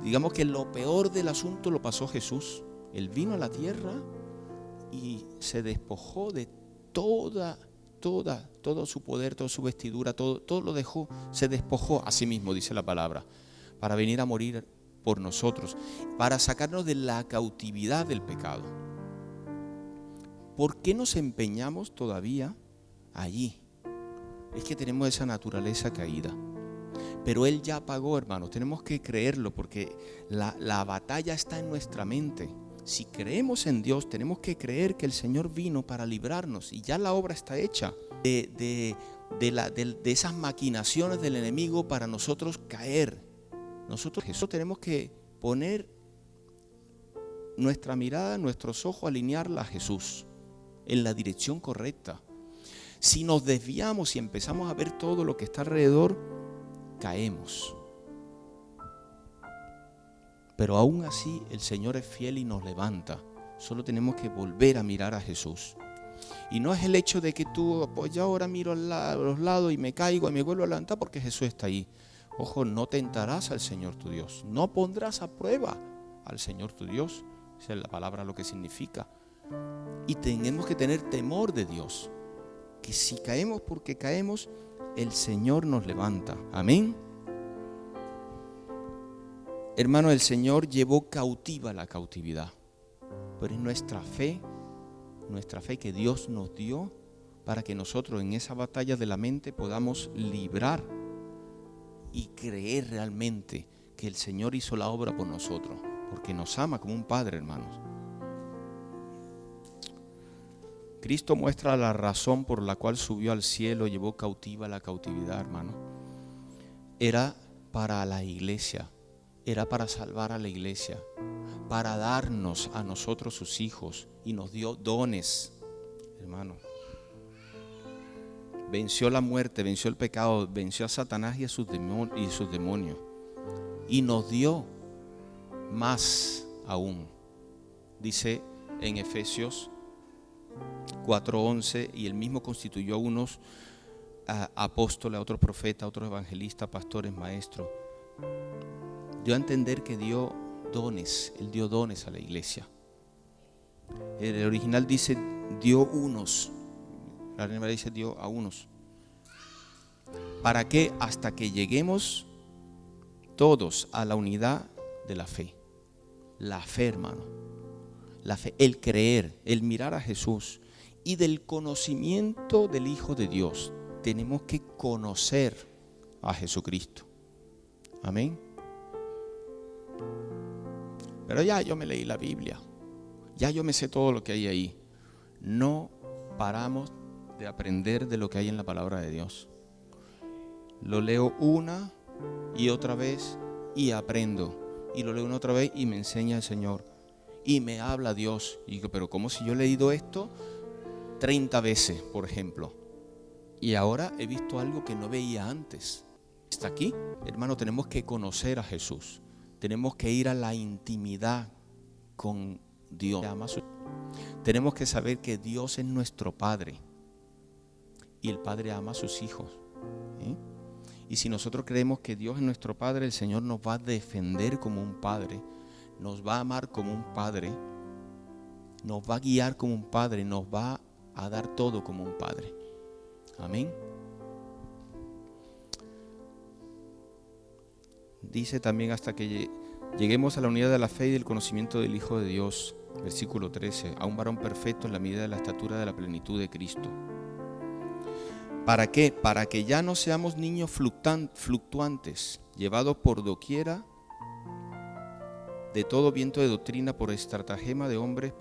digamos que lo peor del asunto lo pasó Jesús. Él vino a la tierra y se despojó de todo su poder, toda su vestidura, todo lo dejó, se despojó a sí mismo, dice la palabra, para venir a morir por nosotros, para sacarnos de la cautividad del pecado. ¿Por qué nos empeñamos todavía allí? Es que tenemos esa naturaleza caída. Pero Él ya pagó, hermanos. Tenemos que creerlo porque la batalla está en nuestra mente. Si creemos en Dios, tenemos que creer que el Señor vino para librarnos y ya la obra está hecha de esas maquinaciones del enemigo para nosotros caer. Nosotros tenemos que poner nuestra mirada, nuestros ojos, alinearla a Jesús en la dirección correcta. Si nos desviamos y empezamos a ver todo lo que está alrededor, caemos. Pero aún así el Señor es fiel y nos levanta. Solo tenemos que volver a mirar a Jesús. Y no es el hecho de que tú, pues yo ahora miro a los lados y me caigo y me vuelvo a levantar porque Jesús está ahí. Ojo, no tentarás al Señor tu Dios. No pondrás a prueba al Señor tu Dios. Esa es la palabra lo que significa. Y tenemos que tener temor de Dios. Que si caemos porque caemos, el Señor nos levanta. Amén. Hermano, el Señor llevó cautiva la cautividad. Pero es nuestra fe que Dios nos dio para que nosotros en esa batalla de la mente podamos librar y creer realmente que el Señor hizo la obra por nosotros, porque nos ama como un padre, hermanos. Cristo muestra la razón por la cual subió al cielo, llevó cautiva la cautividad, hermano. Era para la iglesia, era para salvar a la iglesia, para darnos a nosotros sus hijos, y nos dio dones, hermano. Venció la muerte, venció el pecado, venció a Satanás y a sus demonios. Y nos dio más aún. Dice en Efesios 4:11, y él mismo constituyó a unos apóstoles, a otros profetas, a otros evangelistas, pastores, maestros. Dio a entender que dio dones, él dio dones a la iglesia. El original dice dio unos, la Reina dice dio a unos. ¿Para qué? Hasta que lleguemos todos a la unidad de la fe. La fe, hermano. La fe, el creer, el mirar a Jesús y del conocimiento del Hijo de Dios. Tenemos que conocer a Jesucristo. Amén. Pero ya yo me leí la Biblia. Ya yo me sé todo lo que hay ahí. No paramos de aprender de lo que hay en la palabra de Dios. Lo leo una y otra vez y aprendo. Y lo leo una otra vez y me enseña el Señor. Y me habla Dios. Y digo, pero ¿cómo si yo he leído esto 30 veces, por ejemplo? Y ahora he visto algo que no veía antes. ¿Está aquí? Hermano, tenemos que conocer a Jesús. Tenemos que ir a la intimidad con Dios. Tenemos que saber que Dios es nuestro Padre. Y el Padre ama a sus hijos. Y si nosotros creemos que Dios es nuestro Padre, el Señor nos va a defender como un Padre. Nos va a amar como un Padre. Nos va a guiar como un Padre. Nos va a dar todo como un Padre. Amén. Dice también hasta que lleguemos a la unidad de la fe y del conocimiento del Hijo de Dios. Versículo 13. A un varón perfecto en la medida de la estatura de la plenitud de Cristo. ¿Para qué? Para que ya no seamos niños fluctuantes, llevados por doquiera de todo viento de doctrina por estratagema de hombres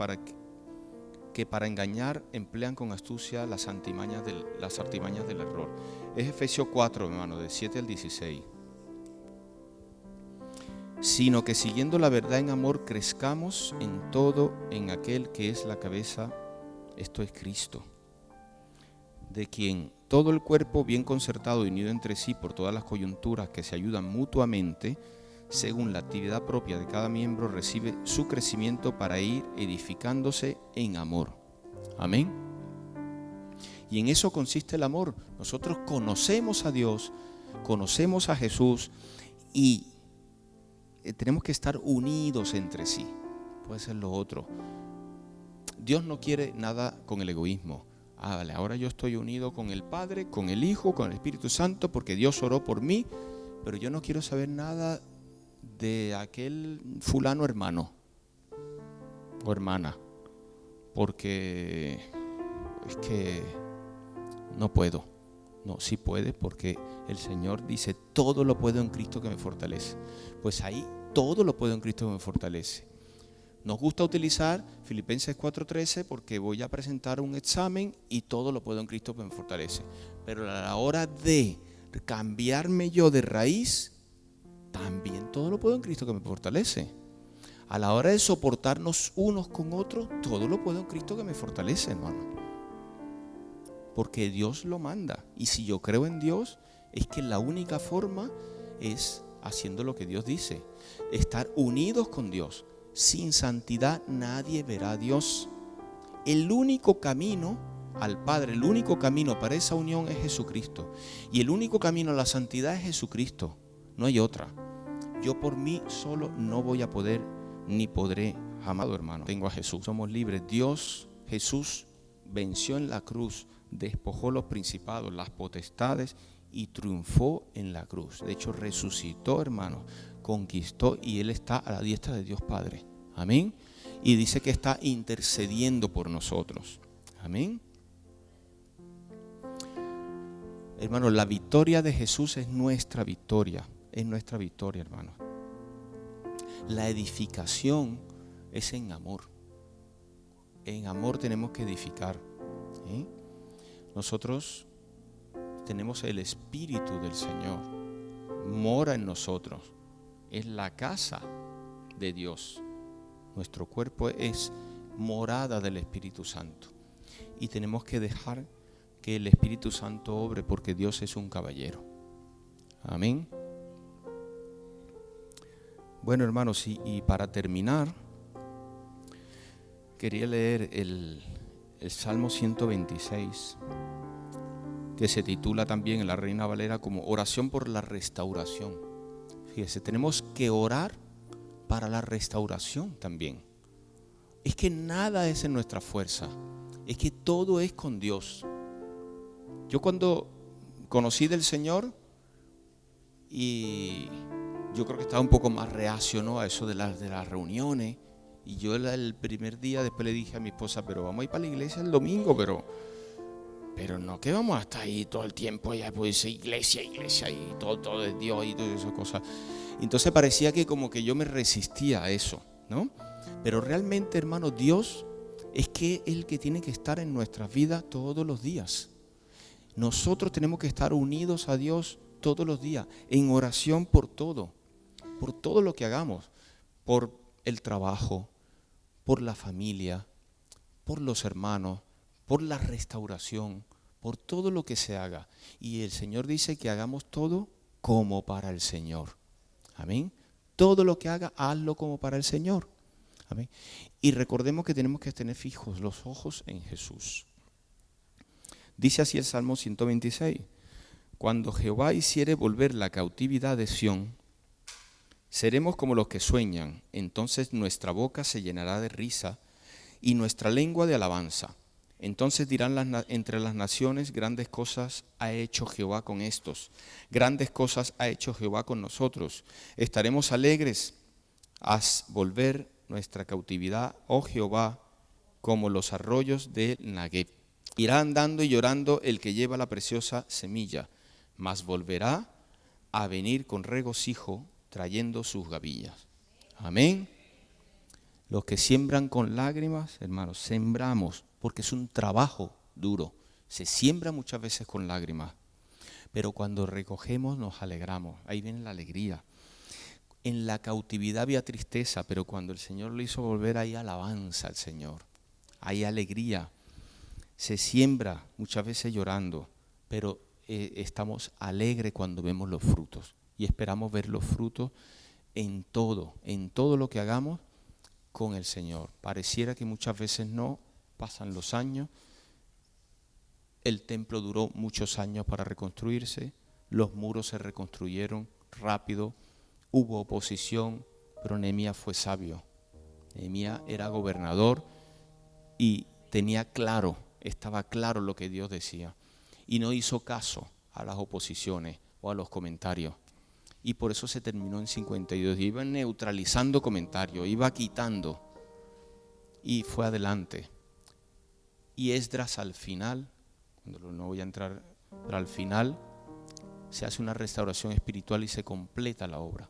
que para engañar emplean con astucia las artimañas del error. Es Efesios 4, hermano, de 7 al 16. Sino que siguiendo la verdad en amor crezcamos en todo en aquel que es la cabeza, esto es Cristo, de quien todo el cuerpo bien concertado y unido entre sí por todas las coyunturas que se ayudan mutuamente, según la actividad propia de cada miembro, recibe su crecimiento para ir edificándose en amor. Amén. Y en eso consiste el amor. Nosotros conocemos a Dios, conocemos a Jesús y tenemos que estar unidos entre sí. Puede ser lo otro. Dios no quiere nada con el egoísmo. Vale, ahora yo estoy unido con el Padre, con el Hijo, con el Espíritu Santo, porque Dios oró por mí, pero yo no quiero saber nada de aquel fulano hermano o hermana, porque es que no puedo. No, sí puede, porque el Señor dice, todo lo puedo en Cristo que me fortalece. Pues ahí, todo lo puedo en Cristo que me fortalece. Nos gusta utilizar Filipenses 4:13 porque voy a presentar un examen y todo lo puedo en Cristo que me fortalece. Pero a la hora de cambiarme yo de raíz, también todo lo puedo en Cristo que me fortalece. A la hora de soportarnos unos con otros, todo lo puedo en Cristo que me fortalece, hermano. Porque Dios lo manda. Y si yo creo en Dios, es que la única forma es haciendo lo que Dios dice. Estar unidos con Dios. Sin santidad nadie verá a Dios. El único camino al Padre, el único camino para esa unión es Jesucristo. Y el único camino a la santidad es Jesucristo. No hay otra. Yo por mí solo no voy a poder ni podré, amado hermano. Tengo a Jesús. Somos libres. Dios, Jesús, venció en la cruz, despojó los principados, las potestades y triunfó en la cruz. De hecho, resucitó, hermano, conquistó y Él está a la diestra de Dios Padre. Amén. Y dice que está intercediendo por nosotros. Amén. Hermano, la victoria de Jesús es nuestra victoria. Es nuestra victoria, hermano. La edificación es en amor. En amor tenemos que edificar. ¿Eh? Nosotros tenemos el Espíritu del Señor. Mora en nosotros. Es la casa de Dios. Nuestro cuerpo es morada del Espíritu Santo. Y tenemos que dejar que el Espíritu Santo obre porque Dios es un caballero. Amén. Bueno, hermanos, y para terminar, quería leer el Salmo 126, que se titula también en la Reina Valera como oración por la restauración. Fíjese, tenemos que orar para la restauración también. Es que nada es en nuestra fuerza, es que todo es con Dios. Yo cuando conocí del Señor, y yo creo que estaba un poco más reacio, ¿no?, a eso de las reuniones. Y yo el primer día después le dije a mi esposa, pero vamos a ir para la iglesia el domingo, pero no que vamos a estar ahí todo el tiempo, allá pues iglesia y todo es Dios y todas esas cosas. Entonces parecía que como que yo me resistía a eso, ¿no? Pero realmente, hermano, Dios es que es el que tiene que estar en nuestras vidas todos los días. Nosotros tenemos que estar unidos a Dios todos los días, en oración por todo lo que hagamos, por el trabajo, por la familia, por los hermanos, por la restauración, por todo lo que se haga. Y el Señor dice que hagamos todo como para el Señor. Amén. Todo lo que haga, hazlo como para el Señor. Amén. Y recordemos que tenemos que tener fijos los ojos en Jesús. Dice así el Salmo 126. Cuando Jehová hiciere volver la cautividad de Sión, seremos como los que sueñan. Entonces nuestra boca se llenará de risa y nuestra lengua de alabanza. Entonces dirán entre las naciones, grandes cosas ha hecho Jehová con estos. Grandes cosas ha hecho Jehová con nosotros. Estaremos alegres. Haz volver nuestra cautividad, oh Jehová, como los arroyos de Neguev. Irá andando y llorando el que lleva la preciosa semilla, mas volverá a venir con regocijo, trayendo sus gavillas. Amén. Los que siembran con lágrimas, hermanos, sembramos, porque es un trabajo duro. Se siembra muchas veces con lágrimas, pero cuando recogemos nos alegramos. Ahí viene la alegría. En la cautividad había tristeza, pero cuando el Señor lo hizo volver, hay alabanza al Señor. Hay alegría. Se siembra muchas veces llorando, pero estamos alegres cuando vemos los frutos. Y esperamos ver los frutos en todo lo que hagamos con el Señor. Pareciera que muchas veces no, pasan los años. El templo duró muchos años para reconstruirse, los muros se reconstruyeron rápido, hubo oposición, pero Nehemías fue sabio. Nehemías era gobernador y estaba claro lo que Dios decía. Y no hizo caso a las oposiciones o a los comentarios. Y por eso se terminó en 52. Y iba neutralizando comentarios, iba quitando. Y fue adelante. Y Esdras al final, no voy a entrar pero al final se hace una restauración espiritual y se completa la obra.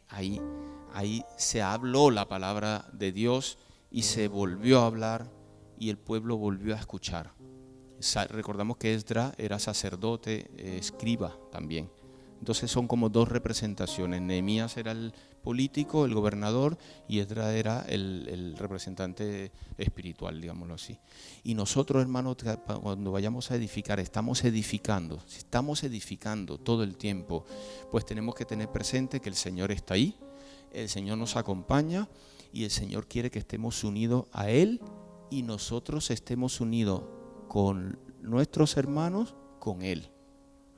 Ahí se habló la palabra de Dios y se volvió a hablar y el pueblo volvió a escuchar. Recordamos que Esdras era sacerdote, escriba también. Entonces son como dos representaciones. Nehemías era el político, el gobernador, y Esdras era el representante espiritual, digámoslo así. Y nosotros, hermanos, cuando vayamos a edificar, estamos edificando. Si estamos edificando todo el tiempo, pues tenemos que tener presente que el Señor está ahí, el Señor nos acompaña y el Señor quiere que estemos unidos a Él y nosotros estemos unidos con nuestros hermanos, con Él.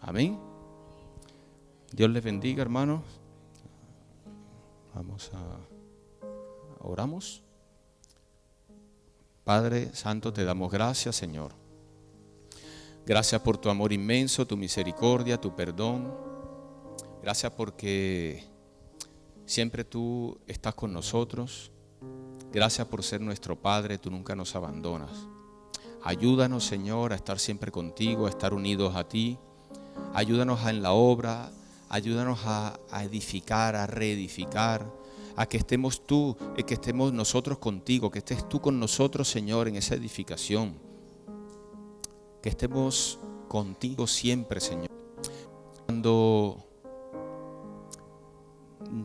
Amén. Dios les bendiga, hermanos. Oramos. Padre Santo, te damos gracias, Señor. Gracias por tu amor inmenso, tu misericordia, tu perdón. Gracias porque siempre tú estás con nosotros. Gracias por ser nuestro Padre, tú nunca nos abandonas. Ayúdanos, Señor, a estar siempre contigo, a estar unidos a ti. Ayúdanos en la obra, ayúdanos a edificar, a reedificar, a que estemos nosotros contigo, que estés tú con nosotros, Señor, en esa edificación. Que estemos contigo siempre, Señor. Cuando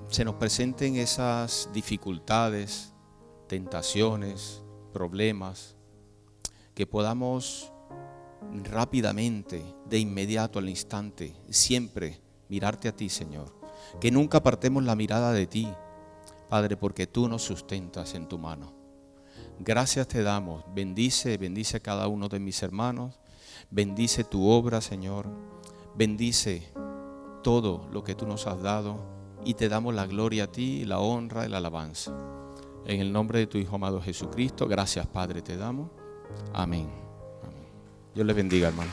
se nos presenten esas dificultades, tentaciones, problemas, que podamos rápidamente, de inmediato, al instante, siempre mirarte a ti, Señor. Que nunca apartemos la mirada de ti, Padre, porque tú nos sustentas en tu mano. Gracias te damos. Bendice a cada uno de mis hermanos. Bendice tu obra, Señor. Bendice todo lo que tú nos has dado y te damos la gloria a ti, la honra y la alabanza. En el nombre de tu Hijo amado Jesucristo, gracias, Padre, te damos. Amén. Amén. Dios les bendiga, hermano.